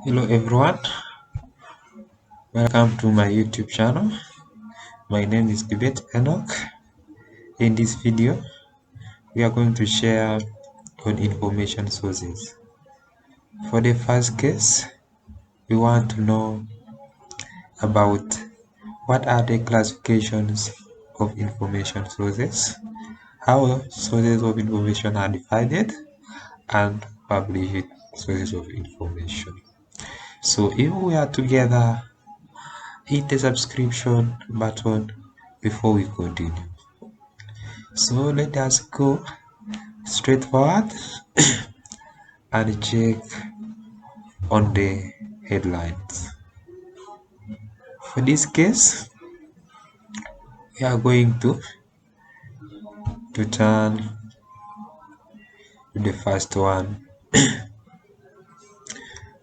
Hello everyone, welcome to my YouTube channel. My name is Kibet Enoch. In this video, we are going to share on information sources. For the first case, we want to know about what are the classifications of information sources, how sources of information are divided, and published sources of information. So if we are together, hit the subscription button before we continue. So let us go straight forward and check on the headlines. For this case, we are going to turn to the first one,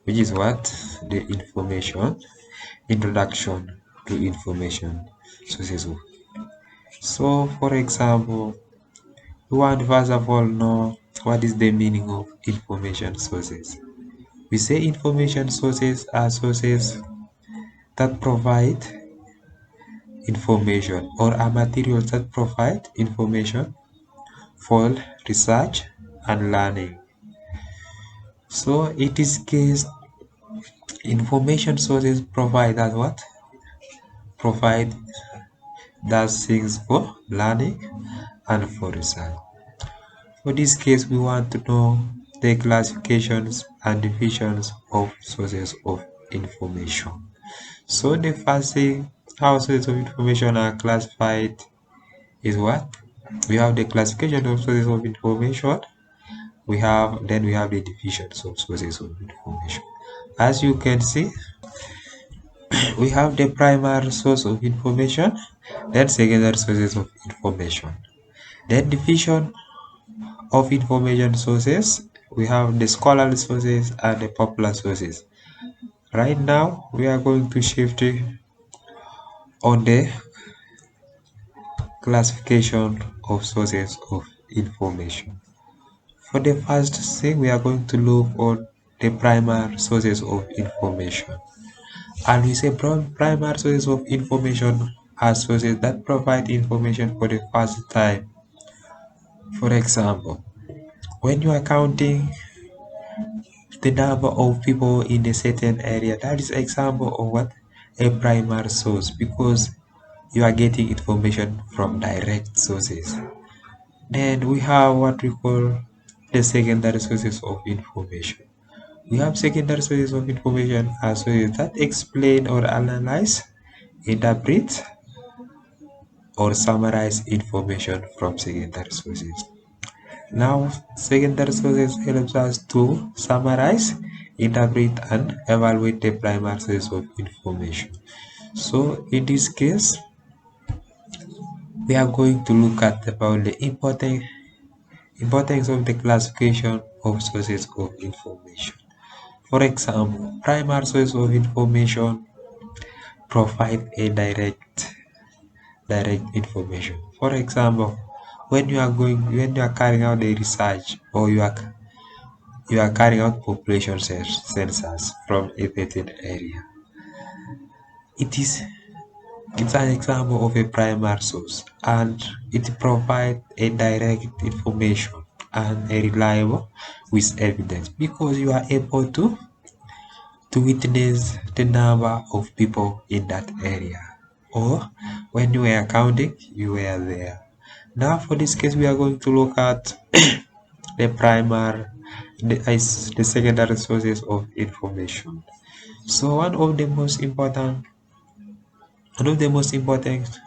which is what? The information, introduction to information sources. So for example, we want first of all know what is the meaning of information sources. We say information sources are sources that provide information or are materials that provide information for research and learning. So it is case information sources provide that what? Provide those things for learning and for research. For this case, we want to know the classifications and divisions of sources of information. So the first thing, how sources of information are classified is what? We have the classification of sources of information. Then we have the divisions of sources of information. As you can see, we have the primary source of information, then secondary sources of information. Then division of information sources, we have the scholarly sources and the popular sources. Right now, we are going to shift on the classification of sources of information. For the first thing, we are going to look on the primary sources of information. And we say primary sources of information are sources that provide information for the first time. For example, when you are counting the number of people in a certain area, that is example of what? A primary source, because you are getting information from direct sources. Then we have what we call the secondary sources of information. We have secondary sources of information as sources that explain or analyze, interpret, or summarize information from secondary sources. Now, secondary sources helps us to summarize, interpret, and evaluate the primary sources of information. So, in this case, we are going to look at about the importance of the classification of sources of information. For example, primary sources of information provide a direct information. For example, when you are carrying out a research, or you are carrying out population census from a certain area, it's an example of a primary source, and it provides a direct information and a reliable with evidence, because you are able to witness the number of people in that area, or when you were counting, you were there. Now for this case, we are going to look at the primary, the secondary sources of information. So one of the most important importance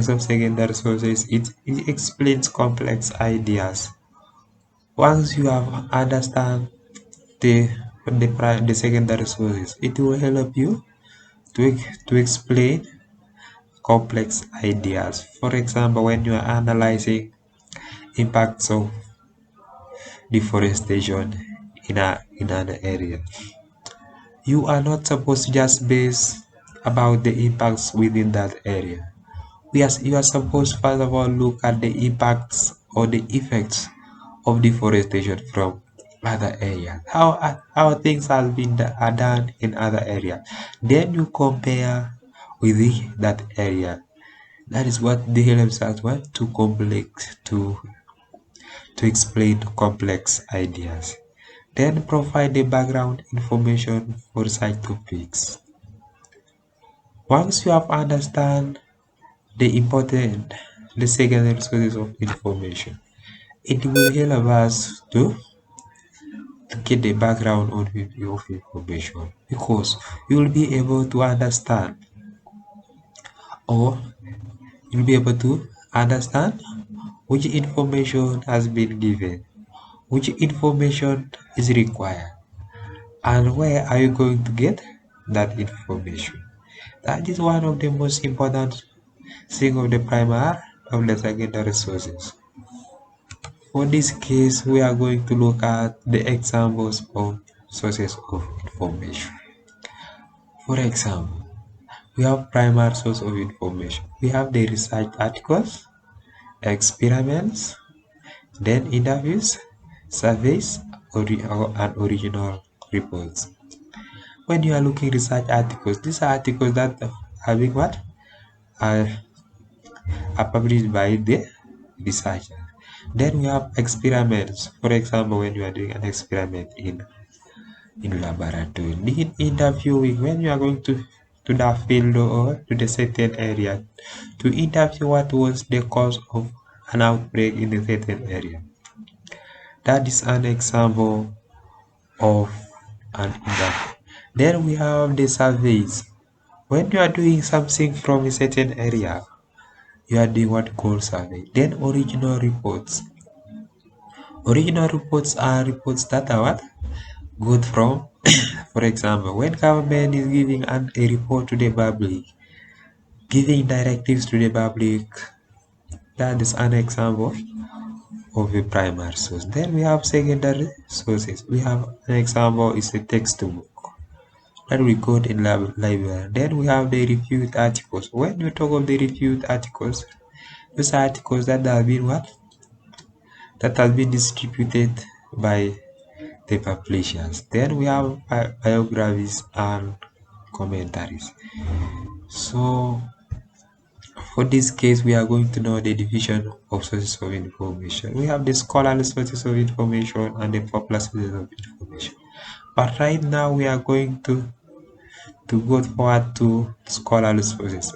of secondary sources, it explains complex ideas. Once you have understand the secondary sources, it will help you to explain complex ideas. For example, when you are analyzing impacts of deforestation in an area, you are not supposed to just base about the impacts within that area. You are supposed first of all look at the impacts or the effects of deforestation from other areas, how things have been are done in other areas. Then you compare with that area. That is what the helps want to complex to explain complex ideas. Then provide the background information for such topics. Once you have understand the important the secondary sources of information, it will help us to get the background of information, because you will be able to understand, or you'll be able to understand which information has been given, which information is required, and where are you going to get that information. That is one of the most important thing of the primary of the secondary sources. For this case, we are going to look at the examples of sources of information. For example, we have primary source of information. We have the research articles, experiments, then interviews, surveys, and original reports. When you are looking research articles, these are articles that are being what? Are, are published by the researchers. Then we have experiments. For example, when you are doing an experiment in laboratory, in interviewing, when you are going to the field or to the certain area to interview what was the cause of an outbreak in a certain area. That is an example of an interview. Then we have the surveys. When you are doing something from a certain area, you are doing what called survey. Then original reports. Original reports are reports that are what? Good from, for example, when government is giving a report to the public, giving directives to the public, that is an example of a primary source. Then we have secondary sources. We have an example is a textbook that we got in library. Then we have the reviewed articles. When you talk of the reviewed articles, those are articles that have been what? That have been distributed by the publishers. Then we have biographies and commentaries. So for this case, we are going to know the division of sources of information. We have the scholarly sources of information and the popular sources of information. But right now, we are going to go forward to scholarly sources.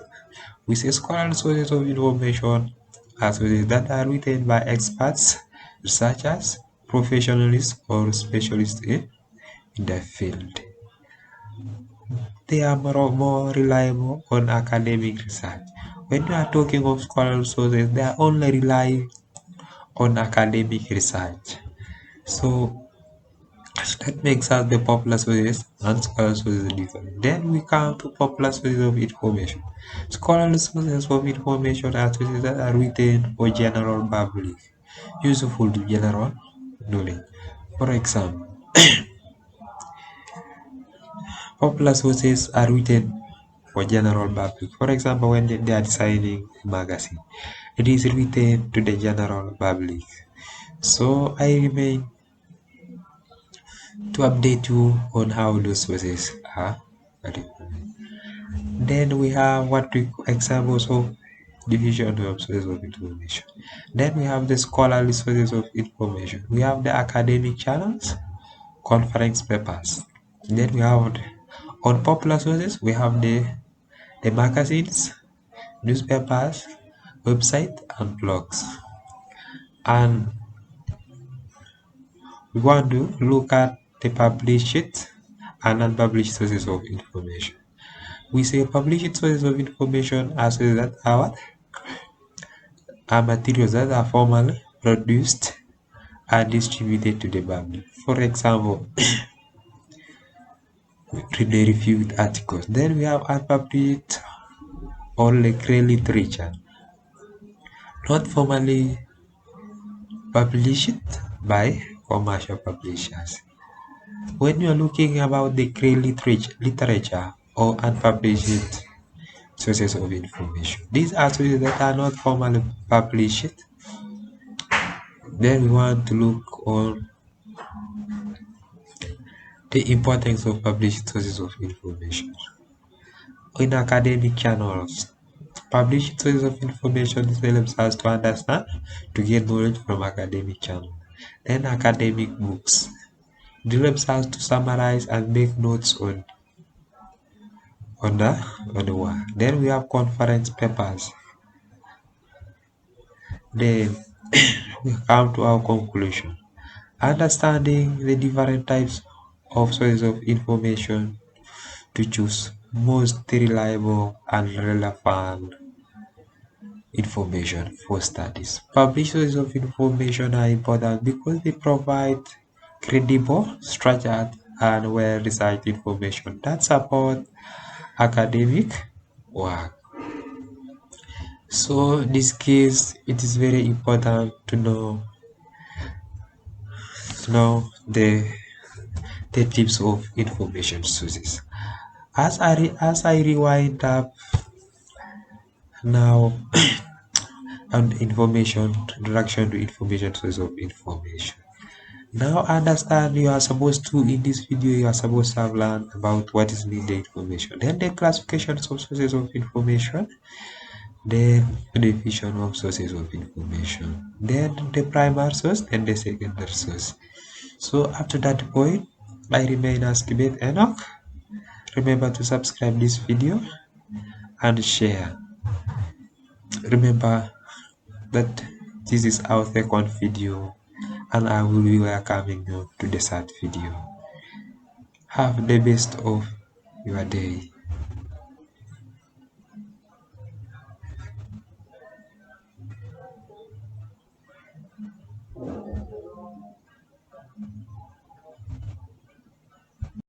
We say scholarly sources of information are sources that are written by experts, researchers, professionals, or specialists in the field. They are more reliable on academic research. When you are talking of scholarly sources, they are only relying on academic research. So that makes us the popular sources and scholarly sources different. Then we come to popular sources of information. Scholarly sources of information are sources that are written for general public, useful to general knowledge. For example, popular sources are written for general public. For example, when they are designing a magazine, it is written to the general public. So I remain to update you on how those sources are written. Then we have what we examples of division of sources of information. Then we have the scholarly sources of information. We have the academic channels, conference papers. Then we have on popular sources, we have the magazines, newspapers, website, and blogs. And we want to look at the published and unpublished sources of information. We say published sources of information are sources that are materials that are formally produced and distributed to the public. For example, the reviewed articles. Then we have unpublished or literary literature, not formally published by commercial publishers. When you are looking about the literature or unpublished sources of information, these are sources that are not formally published. Then we want to look on The importance of published sources of information. In academic channels, published sources of information helps us to understand, to get knowledge from academic channels. Then academic books. It helps us to summarize and make notes on the work. Then we have conference papers. Then we come to our conclusion. Understanding the different types of sources of information to choose most reliable and relevant information for studies. Published sources of information are important because they provide credible, structured, and well-researched information that support academic work. So in this case, it is very important to know the types of information sources. As I rewind up now on information introduction to information source of information. Now understand you are supposed to in this video you are supposed to have learned about what is media information, then the classifications of sources of information, then the division of sources of information, then the primary source and the secondary source. So up to that point, I remain Askibet Enoch. Remember to subscribe this video and share. Remember that this is our second video and I will be welcoming you to the third video. Have the best of your day.